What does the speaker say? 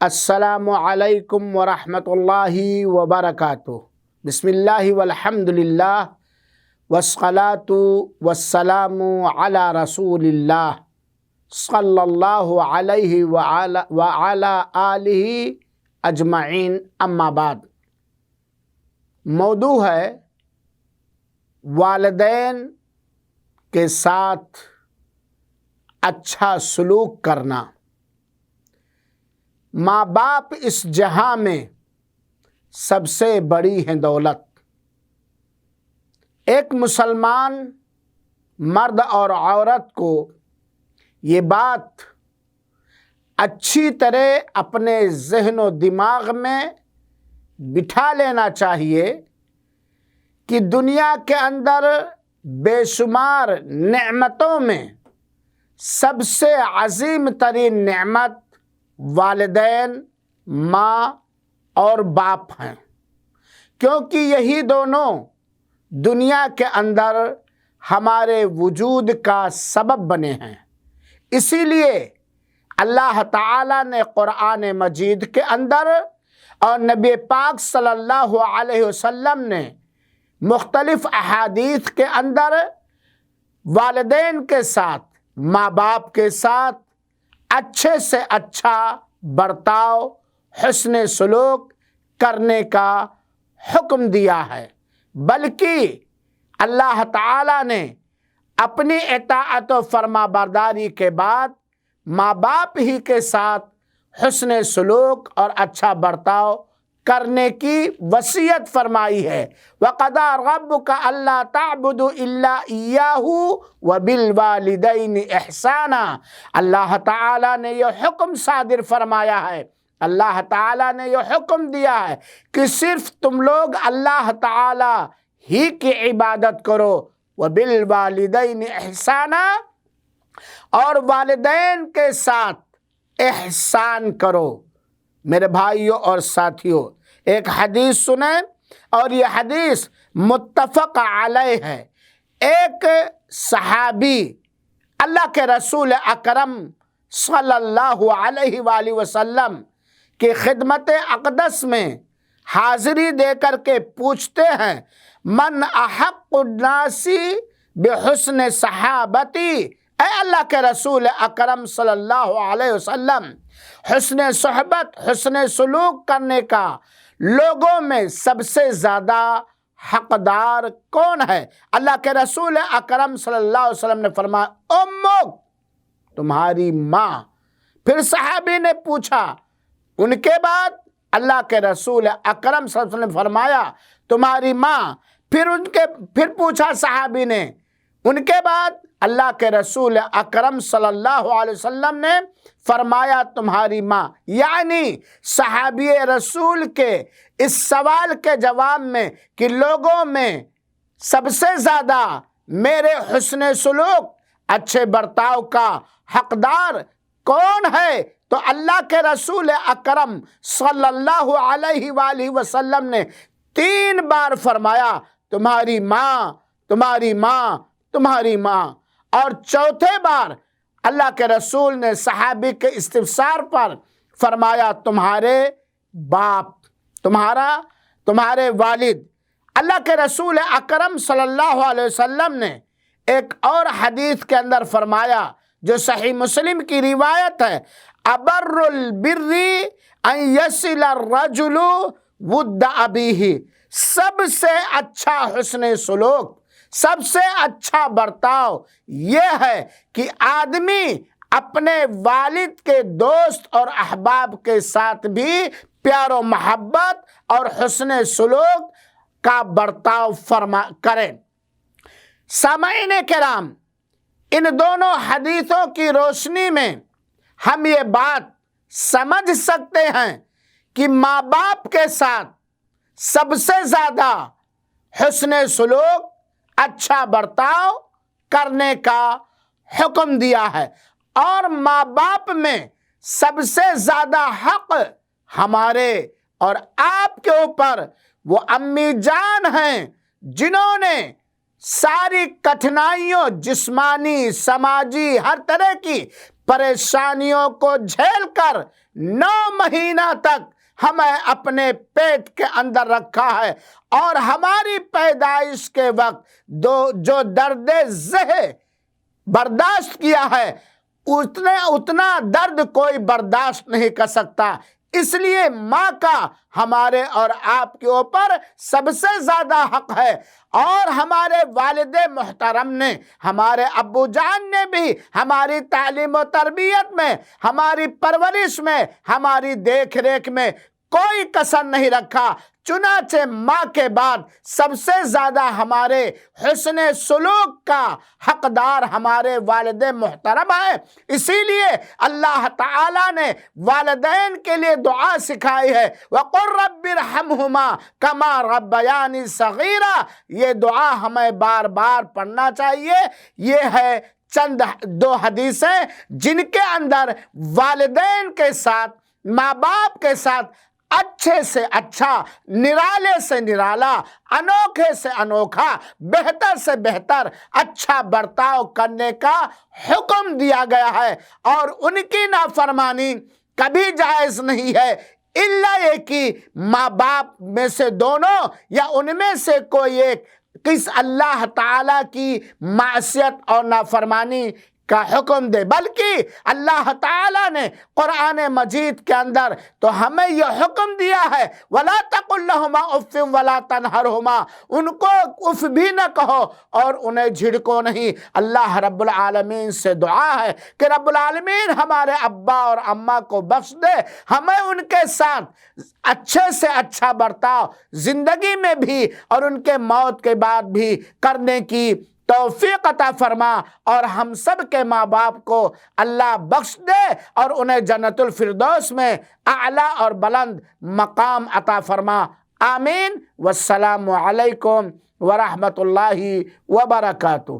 السلام علیکم ورحمۃ اللہ وبرکاتہ۔ بسم اللہ والحمد للہ والصلاۃ والسلام علی رسول اللہ صلی اللہ علیہ وعلی آلہ اجمعین، اما بعد۔ موضوع ہے والدین کے ساتھ اچھا سلوک کرنا۔ ماں باپ اس جہاں میں سب سے بڑی ہے دولت۔ ایک مسلمان مرد اور عورت کو یہ بات اچھی طرح اپنے ذہن و دماغ میں بٹھا لینا چاہیے کہ دنیا کے اندر بے شمار نعمتوں میں سب سے عظیم ترین نعمت والدین، ماں اور باپ ہیں، کیونکہ یہی دونوں دنیا کے اندر ہمارے وجود کا سبب بنے ہیں۔ اسی لیے اللہ تعالیٰ نے قرآن مجید کے اندر اور نبی پاک صلی اللہ علیہ وسلم نے مختلف احادیث کے اندر والدین کے ساتھ، ماں باپ کے ساتھ اچھے سے اچھا برتاؤ، حسن سلوک کرنے کا حکم دیا ہے، بلکہ اللہ تعالیٰ نے اپنی اطاعت و فرما برداری کے بعد ماں باپ ہی کے ساتھ حسن سلوک اور اچھا برتاؤ کرنے کی وصیت فرمائی ہے۔ وَقَضَىٰ رَبُّكَ أَلَّا تَعْبُدُوا إِلَّا إِيَّاهُ وَبِالْوَالِدَيْنِ إِحْسَانًا۔ اللہ تعالیٰ نے یہ حکم صادر فرمایا ہے، اللہ تعالیٰ نے یہ حکم دیا ہے کہ صرف تم لوگ اللہ تعالیٰ ہی کی عبادت کرو، وَبِالْوَالِدَيْنِ إِحْسَانًا، اور والدین کے ساتھ احسان کرو۔ میرے بھائیوں اور ساتھیوں، ایک حدیث سنیں، اور یہ حدیث متفق علیہ ہے۔ ایک صحابی اللہ کے رسول اکرم صلی اللہ علیہ وآلہ وسلم کی خدمت اقدس میں حاضری دے کر کے پوچھتے ہیں، من احق الناس بحسن صحابتی، اے اللہ کے رسول اکرم صلی اللہ علیہ وسلم، حسن صحبت، حسن سلوک کرنے کا لوگوں میں سب سے زیادہ حقدار کون ہے؟ اللہ کے رسول اکرم صلی اللہ علیہ وسلم نے فرمایا، امک، تمہاری ماں۔ پھر صحابی نے پوچھا، ان کے بعد؟ اللہ کے رسول اکرم صلی اللہ علیہ وسلم نے فرمایا، تمہاری ماں۔ پھر پوچھا صحابی نے، ان کے بعد؟ اللہ کے رسول اکرم صلی اللہ علیہ وسلم نے فرمایا، تمہاری ماں۔ یعنی صحابی رسول کے اس سوال کے جواب میں کہ لوگوں میں سب سے زیادہ میرے حسن سلوک، اچھے برتاؤ کا حقدار کون ہے، تو اللہ کے رسول اکرم صلی اللہ علیہ وآلہ وسلم نے 3 بار فرمایا، تمہاری ماں، تمہاری ماں، تمہاری ماں۔ اور چوتھے بار اللہ کے رسول نے صحابی کے استفسار پر فرمایا، تمہارے باپ، تمہارے والد۔ اللہ کے رسول اکرم صلی اللہ علیہ وسلم نے ایک اور حدیث کے اندر فرمایا، جو صحیح مسلم کی روایت ہے، ابر البر ان یصل الرجل ود ابیہ، سب سے اچھا حسن سلوک، سب سے اچھا برتاؤ یہ ہے کہ آدمی اپنے والد کے دوست اور احباب کے ساتھ بھی پیار و محبت اور حسن سلوک کا برتاؤ کریں۔ سامعین کرام، ان دونوں حدیثوں کی روشنی میں ہم یہ بات سمجھ سکتے ہیں کہ ماں باپ کے ساتھ سب سے زیادہ حسن سلوک، اچھا برتاؤ کرنے کا حکم دیا ہے، اور ماں باپ میں سب سے زیادہ حق ہمارے اور آپ کے اوپر وہ امی جان ہیں، جنہوں نے ساری کٹھنائیوں، جسمانی، سماجی، ہر طرح کی پریشانیوں کو جھیل کر 9 مہینہ تک ہمیں اپنے پیٹ کے اندر رکھا ہے، اور ہماری پیدائش کے وقت جو درد زہ برداشت کیا ہے اتنا درد کوئی برداشت نہیں کر سکتا۔ اس لیے ماں کا ہمارے اور آپ کے اوپر سب سے زیادہ حق ہے، اور ہمارے والد محترم نے، ہمارے ابو جان نے بھی ہماری تعلیم و تربیت میں، ہماری پرورش میں، ہماری دیکھ ریکھ میں کوئی کسر نہیں رکھا۔ چنانچہ ماں کے بعد سب سے زیادہ ہمارے حسن سلوک کا حقدار ہمارے والد محترم ہیں۔ اسی لیے اللہ تعالیٰ نے والدین کے لیے دعا سکھائی ہے، وَقُلْ رَبِّ ارْحَمْهُمَا كَمَا رَبَّيَانِي صَغِيرًا۔ یہ دعا ہمیں بار بار پڑھنا چاہیے۔ یہ ہے چند 2 حدیثیں جن کے اندر والدین کے ساتھ، ماں باپ کے ساتھ اچھے سے اچھا، نرالے سے نرالا، انوکھے سے انوکھا، بہتر سے بہتر اچھا برتاؤ کرنے کا حکم دیا گیا ہے، اور ان کی نافرمانی کبھی جائز نہیں ہے، الا یہ کہ ماں باپ میں سے دونوں یا ان میں سے کوئی ایک کس اللہ تعالیٰ کی معصیت اور نافرمانی کا حکم دے۔ بلکہ اللہ تعالیٰ نے قرآن مجید کے اندر تو ہمیں یہ حکم دیا ہے، وَلَا تَقُلْ لَهُمَا اُفٍّ وَلَا تَنْهَرْهُمَا، ان کو اف بھی نہ کہو اور انہیں جھڑکو نہیں۔ اللہ رب العالمین سے دعا ہے کہ رب العالمین ہمارے ابا اور اماں کو بخش دے، ہمیں ان کے ساتھ اچھے سے اچھا برتاؤ زندگی میں بھی اور ان کے موت کے بعد بھی کرنے کی توفیق عطا فرما، اور ہم سب کے ماں باپ کو اللہ بخش دے اور انہیں جنت الفردوس میں اعلیٰ اور بلند مقام عطا فرما۔ آمین۔ والسلام علیکم ورحمۃ اللہ وبرکاتہ۔